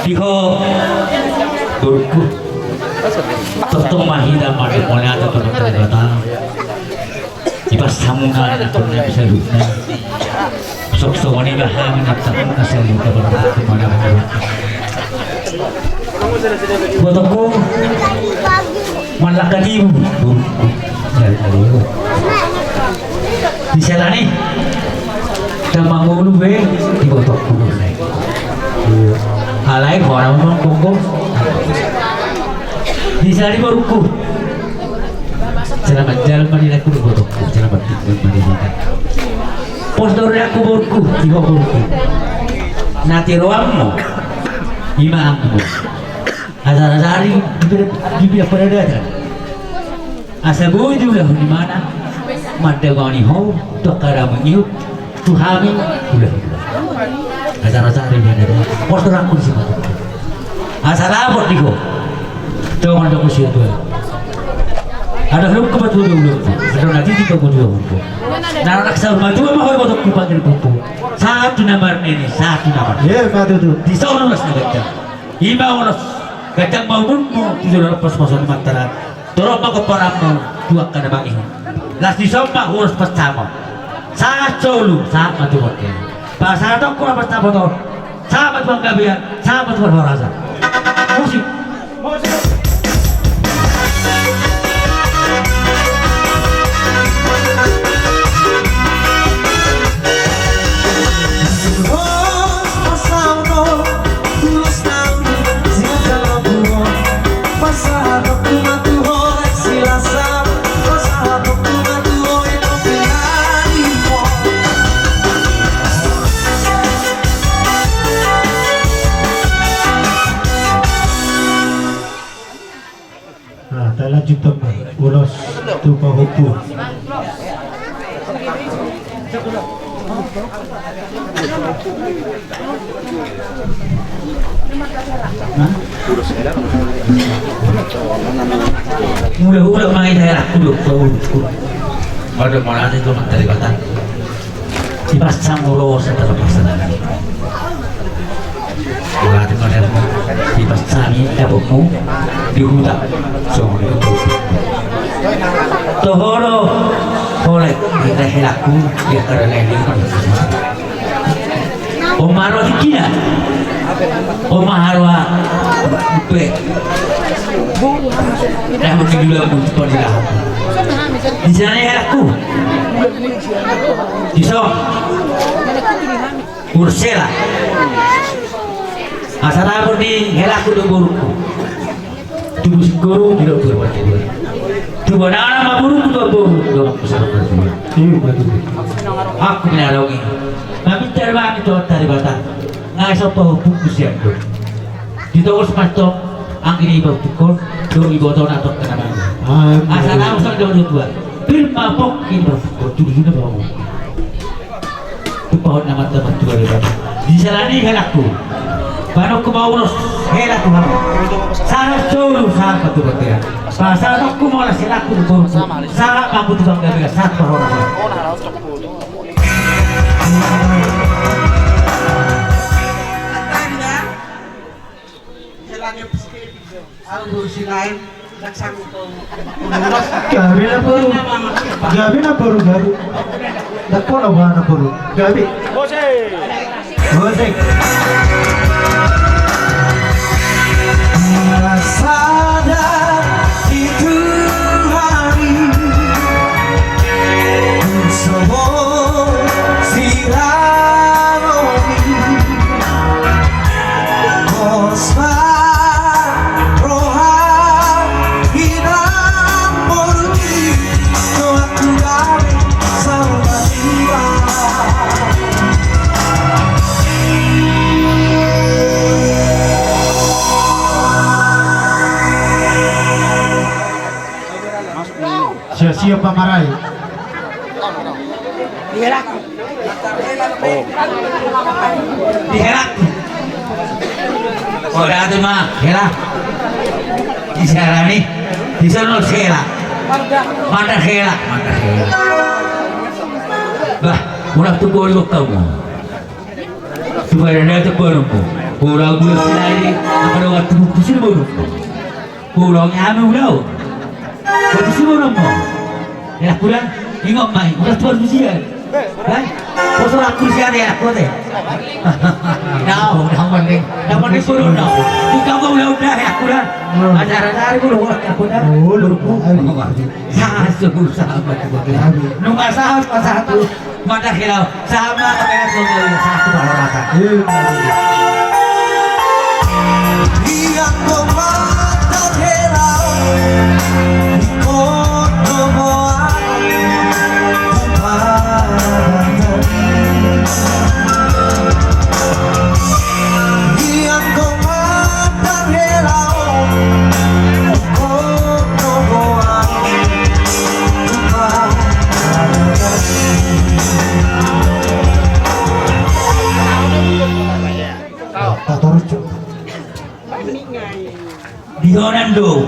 Diho burku totong mahida madu mulai ada perbuatan ipas samungan atau bisa lupa sok-sok ini bahan atau asal lupa berbuat mana-mana buat aku malak ibu di sana nih tamang ulu be di botok ulu alai orang orang kongkong di sana baruku selamat jalan manilaku di botok selamat tinggal manilaku postur aku baruku di baruku nanti ruangmu imammu asal-asari di pihak peradaban asa buju lah di mana madagani ho tokara mengiut tuhami udah asal-asari di mana postur aku di sini asal apa digo jangan ada usia tu ada belum kebat dulu ada nanti tiga dulu nah anak saya maju mah kau botok kupanggil kupu satu nomor ini satu nomor ya kata tu di sana ulas negara ima ulas kacang bangunmu tidak lepas pasal mataran dorong ke paramu dua kada bagi las di sana urus pertama sangat jauh sangat tu oke pasal tu kurang pertama tu sangat banggabian sangat berharasa musik lanjut ulas tupa hukum udah main daerah kudu ada mana itu dari kota dipasang ulo setelah pasangan ulah di mana dipasangi ebokmu di hutan soalnya tohoro oleh kita helaku dia karena ini omaro dikira omaharwa be dah mungkin dulu untuk dia di sana helaku di so ursela asal apa di helaku do buruk tubuh guru tidak berbuat tubuh anak buruk tuh buruk dalam kesalahan aku menaruhi kami terbang itu dari batang ngai sopo buku siap tuh di toko sepatu angin ibu pukul dong ibu tahun atau kenapa asal aku sudah dua dua bil mabok ibu pukul tujuh bawa tu pohon nama teman juga di batang di sana ini helaku baru kemauan hela Tuhan sangat jauh sangat betul betul pasal aku mau lah silaku sangat mampu Tuhan gak satu orang gabi na baru dako na ba na baru gabi Bose sadar itu hari semua siranomi kosma rohan hidup murni waktu dari sama jiwa siapa marai? Diherak. Oh. Diherak. Oh, dah tu mah, herak. Di sana ni, di sana herak. Mana herak? Bah, mula tu boleh kamu. Tu boleh tu boleh. Pulau bulan selain apa ada waktu bukti sih baru. Pulau anu pulau. Bukti sih baru mau. Ya pulang ingat mai udah tua usia. Hai, kau aku sih ada aku deh. Dah mending suruh dah. Jika kau udah ya aku dah. Acara-acara aku dah. Sahabat nomor satu mata hilau sama kayak nomor satu kalau rasa. Dionando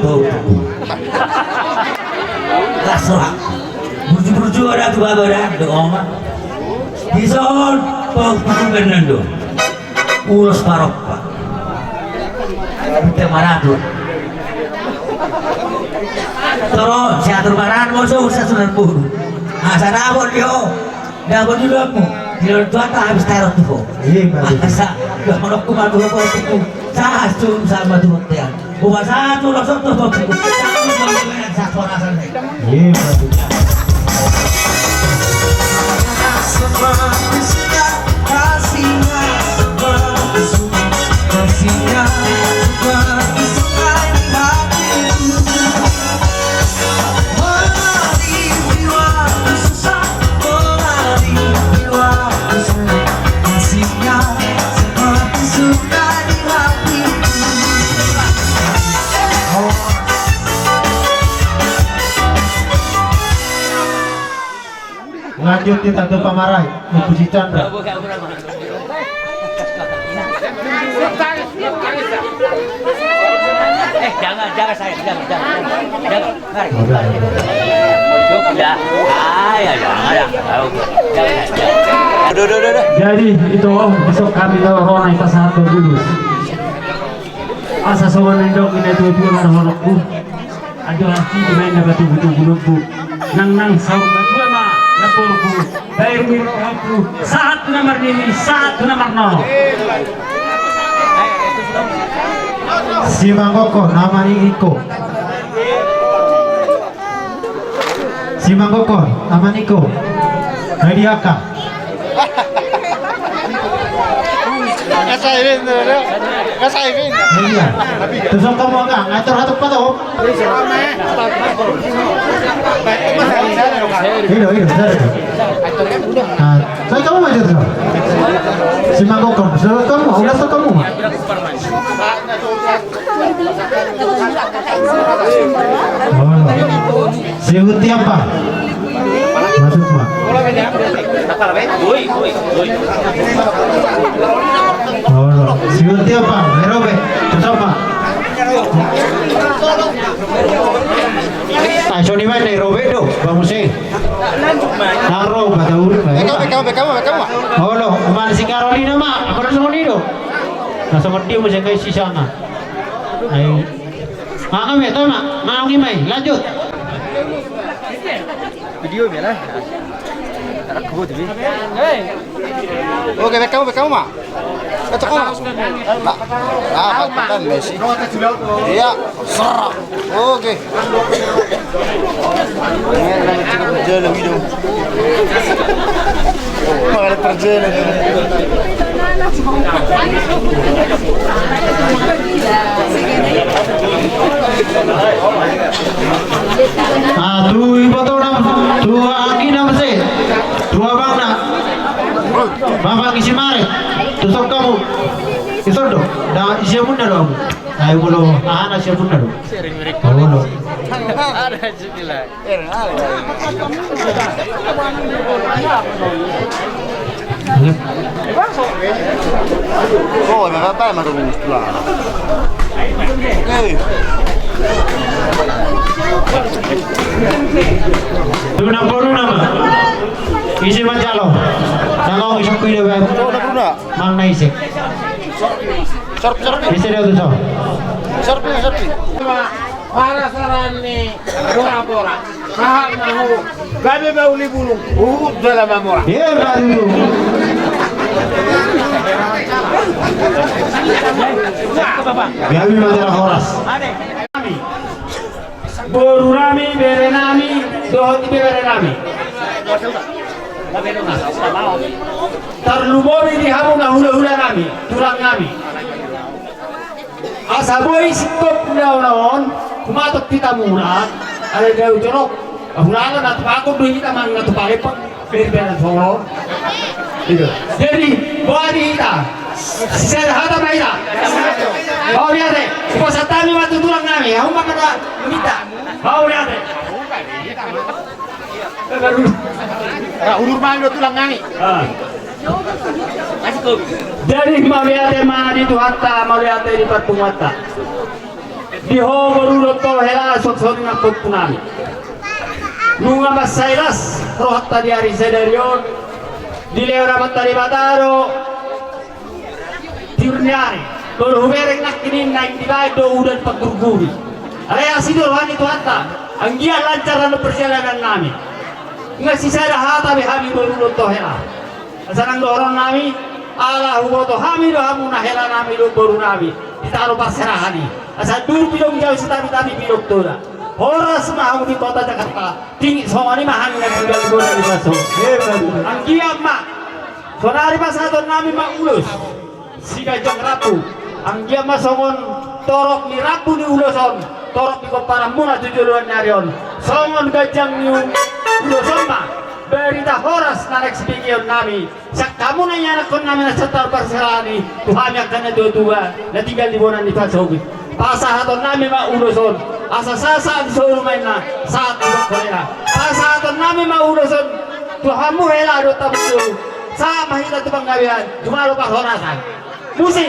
Lasra Burju-burju ada tuh babaran doa Dison Burju Fernando Ulos Parokpa Kita maradun Terus siatur maran Moso usah sunan pun Asa nabon yo Nabon dulu aku Dilo tuan tak habis teror tuh Asa Gak menokku madu aku Sahasum sama tuh tiang Bukan satu langsung tuh satu rasan iya lanjut di Tante Pamarai Puji Chandra jangan saya jangan mari udah jadi itu besok kami lorong naik satu dulu asa sowan ndok ini tuh ngar honokku aduh lagi main dapat tunggu nang saung batu mah laporku dari miroku satu nomor ini satu nomor 0 si Manggoko nama Iko si Manggoko nama Niko Hadiaka Kasaibin. iya terus kamu enggak ngatur pa to Hilo, nah, saya kamu maju tuh si Manggoko selalu kamu udah so kamu si Huti apa masuk mah si Huti apa Merobe terus apa ayo ni mana Robe do vamos sih naro pada urut Kamu. oh lo mana si Carolina mah apa sama ni do nasa mati mo siya kay si Shana ay kami tama mau gimay lanjut Video ni lah. Tak kubur tu. Oke, kamu mak. Kata kau. Kan Messi. Iya, serak. Oke. Jalan video. Malah terjalan. tuh ibu tuh dua angin apa sih dua bang nak bapak isi mare tusuk kamu itu dong dah isi pun dah dong ayo bolo anak isi pun dah dong bolo Ada jadilah. Oh, ma va ma devo muscolare. Luna Boruna isi macalo nangong isang kuya ba mang naisip Bisa dia tuh. Serpi. Para sarani bora-bora. Kahak mahu. Gabe bauli bulung. Dalam amora. Dia baru. Gabi madara horas. Boru nami, bere nami, dohoti bere nami. Tarlumobi di hamu na hula-hula nami, tulang nami. Asaboy sikop naon, kumatok kita muna, ada daw jorok. Ahulangan at pakog doon kita mang natupake pag berberan solo. Jadi, buat kita, saya hata na ita. Mau lihat deh, puasa tami waktu tulang nami, aku makan dah minta. Mau lihat deh. Urur manggil tulang nami. Jadi malihat mana di Tuhatta, malihat di Patungata. Di Homorudot to hela sok-sok na pagpunami. Nunga masailas, rohatta di hari sedarion. Di leora matari bataro. Tiurniari. Kalau hubereng nak kini naik di do udan pagurguri. Area sidur hani Tuhatta. Anggian lancar perjalanan nami. Ngasih saya hata behami berudot to hela. Asanang dorong nami ala huboto hami do hamu na hela nami do boru nami ditaro pasrahani asa dur pilong jauh setabi pilok toda horas mahu di kota Jakarta tinggi soani mahani na tinggal gona di baso ang giamma sonari pasaton nami maulus siga jong rapu ang giamma songon torok ni rapu ni uloson torok di kopara muna tujuan narion songon gajang ni uloson ma berita horas narik sepikion nami sak kamu nanya anak kon nami nasetar parselani Tuhan yang kena dua-dua na tinggal di bonan di pasogi pasahaton nami ma uloson asa sasa di seluruh mainna saat ibak kolera pasahaton nami ma uloson Tuhanmu hela do tabul sa mahita tubang gabihan cuma lupa horasan musik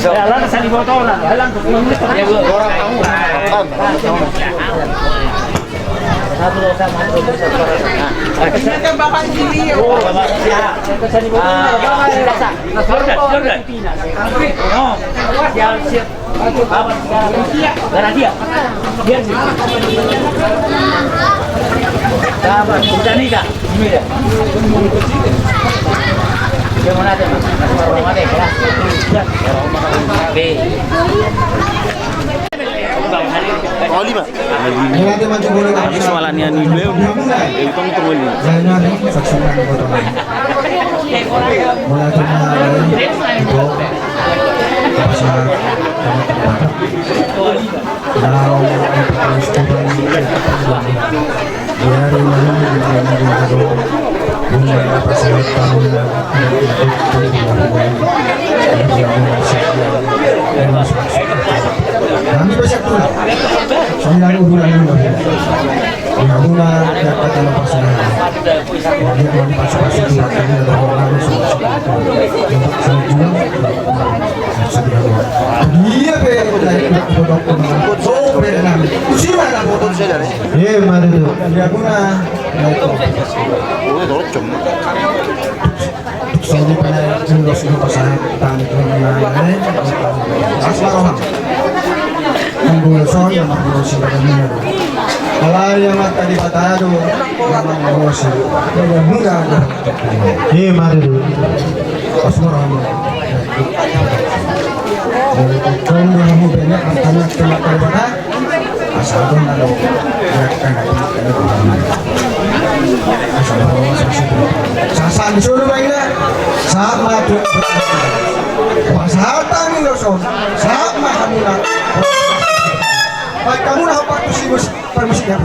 Jalan sa liboto lang. Alam ko kung ito. Orang kamu. Satu dosa masuk dosa perkara. Kan bapak sendiri. Oh, bapak siap. Sa liboto lang. Bapak dasa. Sudah. No. Siap. Bapak sekarang. Dia. Biar sih. Bapak, sudah nikah. Gimana? Gimana ada? Masih ada ya? Ya. Oh, 5. Yang nanti maju boleh Ini soalannya nih beliau. Itu tunggu nih. Jangan saksikan potongan. Mulai kemarin itu pasar kalau peristiwa ini dari mulai pasar tahun kami bersiap pula. Sembilan bulan ini. Una dapat dalam pasangan. Dia mau dipasang-pasang itu akhirnya ada orang semua untuk sejual. Dia dari produk so berenang. Siapa nak foto saya dari? Mari tu. Dia guna. Oh, dorong jom. Soalnya pada jumlah sudah pasangan tani kemana? Asmaroham. Anggul son yang mengurusi badannya. Kalau yang tadi batado yang mengurusi, yang enggak ada. Mari dulu. Asmaroham. Kalau kamu banyak anak teman terbata, asal pun ada gerakan Sasa disuruh mainnya sama tuh pasatan nih loh son sama kamu lah kamu lah apa tuh sih permusiknya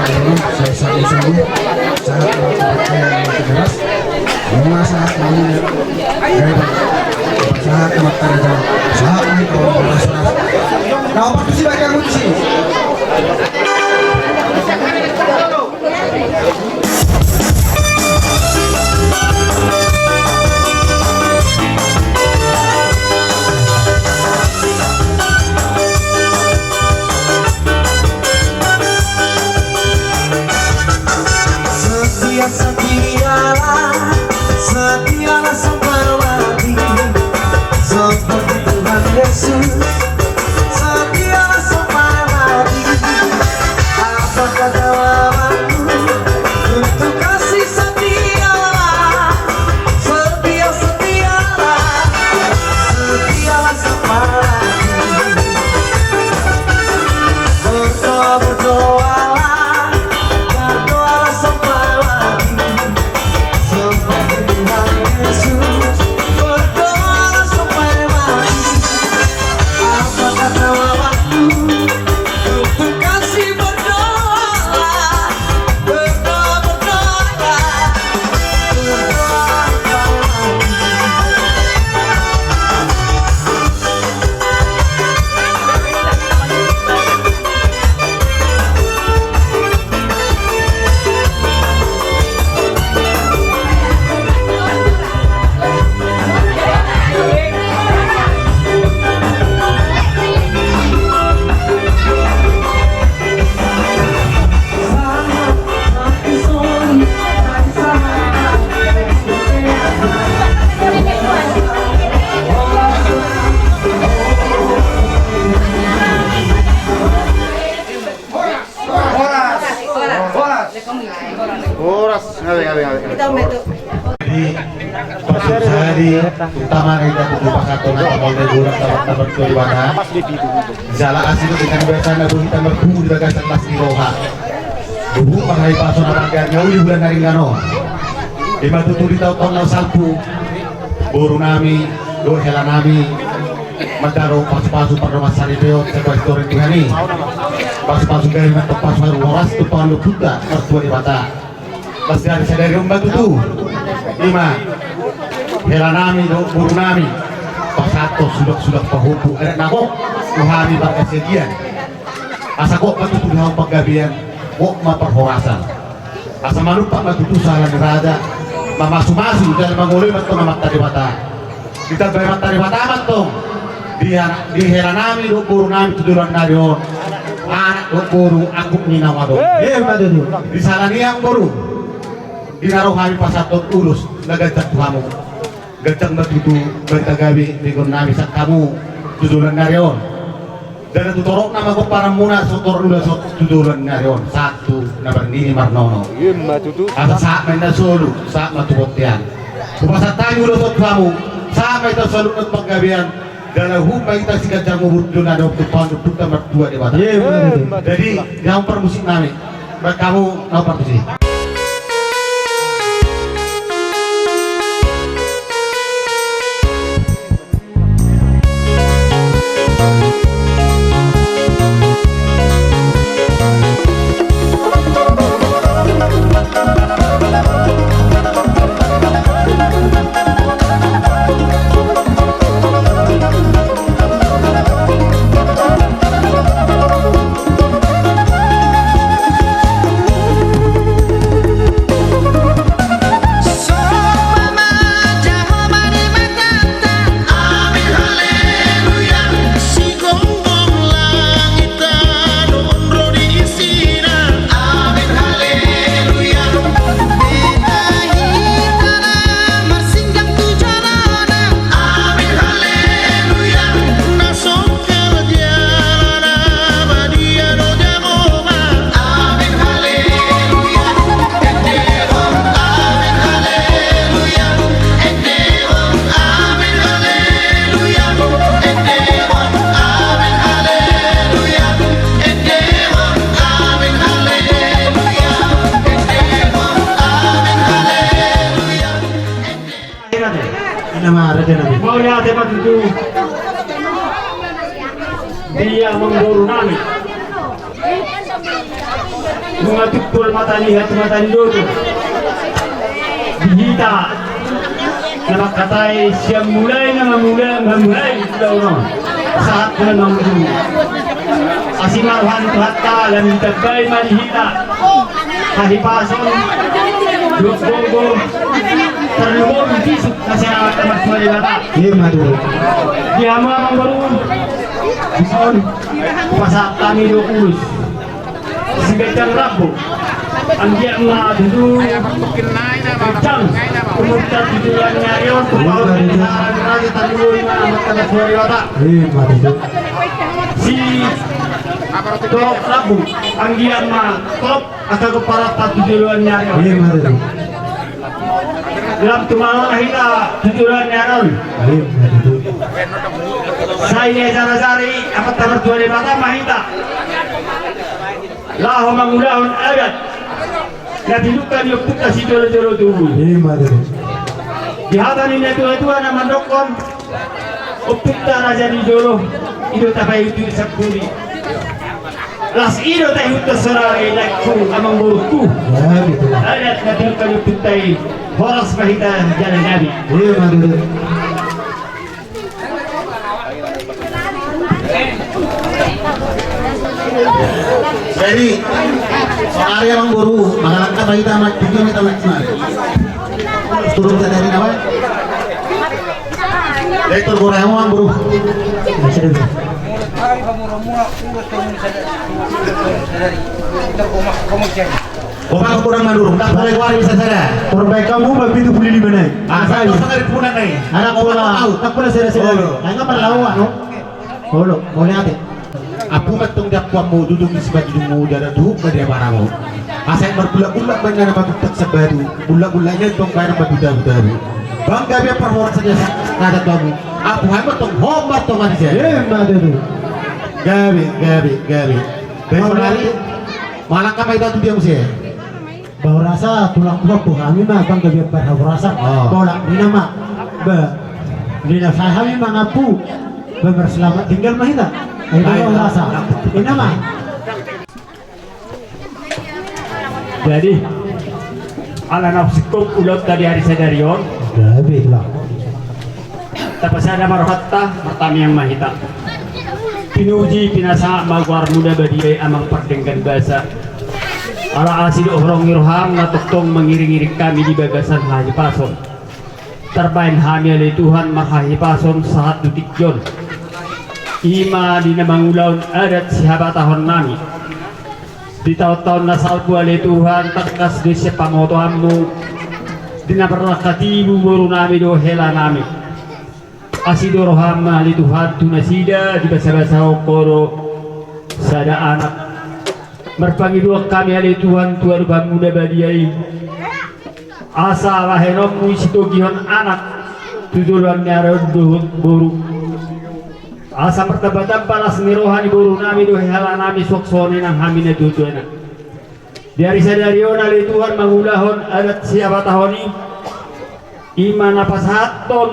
Allah, saya sangat sembuh, sangat keras, sangat sangat kematian, sangat keras. Nah, apa sih baca kunci? Setialah sampai mati seperti Tuhan Yesus. Setialah sampai mati. Apakah jawabanmu untuk kasih setialah? Setialah sampai mati. Berdoalah sampai mati. Seperti Tuhan Yesus, berdoalah sampai mati. Apakah jawabanmu untuk kasih? Berdoalah, berdoa Horas, ngabe. Jadi persadi utama kita tujuh pasato na kapal na gurang tamat ko di mana. Jala asin ko dengan biasa na buhi tamar buhu di bagas atas di roha. Buhu pakai paso na pagkat ngauli bulan na rin ano. Di matutuli tahun na salpu. Buru nami, do hela nami. Madaro pasu-pasu pada rumah sari beot sa restoran tuhani. Pasu-pasu gaya na tepas baru horas tu palu buta mertua di mata. Pasti ada sadari membantu tuh. 5 hela nami do buru nami pasato sudah pahupu ada nagok nuhami berkesedian asa kok matutu hau paggabian kok maperhorasan asa malupa matutu salah nerada mamasu-masu dalam mangulay matong na mataribata kita bay mataribata matong di hela nami do buru nami tudulan na yon anak do buru aku ninawa do di salah niyang buru dinaruh kami pasatot ulus nagajak kamu gajak natutu bertagabi bigon nami sa kamu tudulan narion dan tutorok nama ko para muna sotor nula so tudulan narion satu na berdini marnono asa sa may nasolo sa matubot yan kupasat tayo ulo so kamu sa may tasalo at paggabian dan humay kita si gajak mubudlo na daw tupando tuta mertua di bata jadi yang permusik nami kamu mau permusik. Mau lihat tempat itu dia mengguru nami Mga tukul mata lihat mata dodo. Dihita. Na makatay siya mulai daw no. Saat ko na mamudun. Asimarhan tuhata lam tagbay malihita. Kahipason. Lugbogo. Terlubog bisuk kasi nakatamat malibata. Iya madu. Di hama ang barun. Bison. Pasak kami do kulus. Sigatang rabo. Ang diya mga dudu. Kecang. Kemudian tujuan ngayon. Tupaw na nasa taluloy na magkanas malibata. Iya madu. Si Torok Rabu. Ang diya mga top. Akago para tujuan ngayon. Iya madu. Dalam tumawa kita tujuan ngayon. Iya madu. Saya Zarazari apat tabar dua mata mahita. Laho mangulahon adat. Natilukan yung puta si Dolo-Dolo tubuh. Iya madu. Di hatan ini tua-tua na mandokon. Upukta raja di Dolo. Ido tapay itu sakuri. Las ido tayo ito sorare lakku amang burukku. Ya gitu. Adat natilukan yung putay. Horas mahita jalan nabi. Iya madu. Jadi, soalnya emang buru, masyarakat kita amat juga kita macam turun ke dari apa? Rektor Korea emang buru. Bapak kurang mandurung, tak boleh keluar bisa saja. Terbaik kamu begitu beli di mana? Saya tuh sangat punan nih. Anak bola, tak boleh sera-sera. Enggak pernah lawan, no? Bolo, boleh ate. Aku matong dakwah mo duduk di sebagian mo dada duduk ke dia barang mo. Asal berbulan-bulan banyak nama tutak sebadu, bulan-bulannya tong bayar nama duda-duda. Bang gabi perwar saja kata kamu. Aku hai matong homat tong ani saya. Iya madu. Gabi. Beberapa malah kamai itu dia mesti. Bau rasa tulang buah kami mah bang gabi bau rasa. Bola di nama. Di nama saya kami mangapu. Berselamat tinggal mah kita. Itu rasa. Ini mah. Jadi ala nafsikuk ulot dari hari sadarion. Gabi lah. Tapasada marohatta pertami yang mahita. Pinuji pinasa magwar muda badiyay amang perdenggan basa. Ala asid uhrong irham natuktong mengiring-iring kami di bagasan hahipason. Terbain hamil Tuhan mahahipason saat dutik yon. Ima di namangulaun adat sihabat tahun nami. Di tahun-tahun nasal kuali Tuhan terkas di sepamotoanmu. Di naberlakatimu baru nami do hela nami. Asido roham ali Tuhan tunasida di basa-basa okoro sada anak. Merpangi dua kami ali Tuhan tuan muda badiai. Asa lahenomu situ gihon anak. Tujuan nyarod duhut buruk. Asa pertabatan balas nirohani buru nami do hela nami soksone nang hamine tujuana. Dari sadarion ali Tuhan mangulahon adat siapa tahoni iman apa saton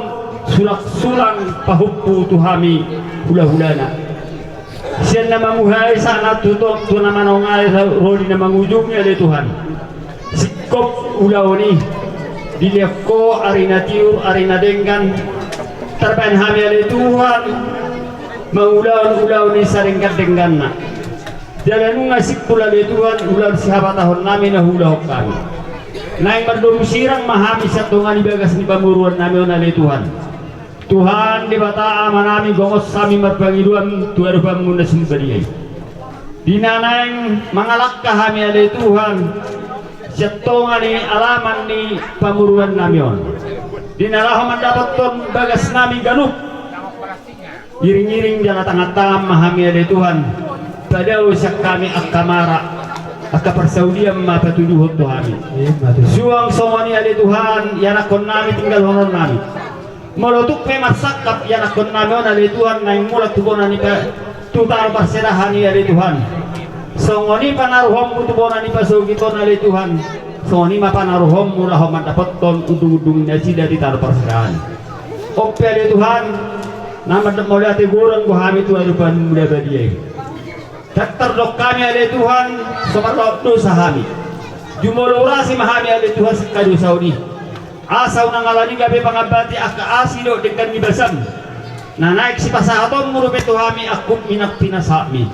sulak-sulang pahuppu tuhami hula-hulana. Sian na manguhay sana tutok tu na manongal rodi na mangujungnya ali Tuhan. Sikop ulawoni dilihat ko arina tiur arina denggan terpen hamil ali Tuhan. Mengulaun-ulaun ni saringkat dengan na. Jalan ngasik pula di Tuhan ular siapa tahun nami na hula kami. Naik berdom sirang mahami satungan ibagas ni pamuruan nami onali Tuhan. Tuhan di bata amanami gongos sami merpangiduan tuaru pamuna simbariai. Dinanang mangalak kami ali Tuhan. Satungan ni alaman ni pamuruan nami on. Dinalah mendapat ton bagas nami ganup. Giring-giring jalan tengah-tengah mahami ada Tuhan. Pada usak kami akamara akapersaudian ma patuduhut Tuhami. Suang somani ada Tuhan yang akon nami tinggal honor nami. Molotuk memang sakap yang akon nami on ada Tuhan naing mulat tubonan ipa tutar perserahani ada Tuhan. Songoni panaruhom tubonan ipa sogiton ada Tuhan. Songoni ma panaruhom mula homan dapat ton udung-udung nasi dari tar perserahan. Oke ada Tuhan. Nama mulai tegurang ku hami tu arupan muda badiai. terdok kami oleh Tuhan seperti dosa kami. Jumolorasi mahami oleh Tuhan sekadu saudi. Asau nangalani gabe pangabati aka asido dengan mibasam. Na naik si pasahaton ngurupe tuhami akub minak pinasami.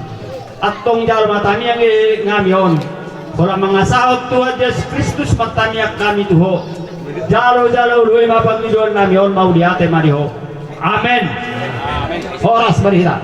Atong jal matami yang ngamion. Kalau mengasahot Tuhan Yesus Kristus matami kami tuho. Jalo luwe mapagidon ngamion mau diate mariho. Amen. Horas barita.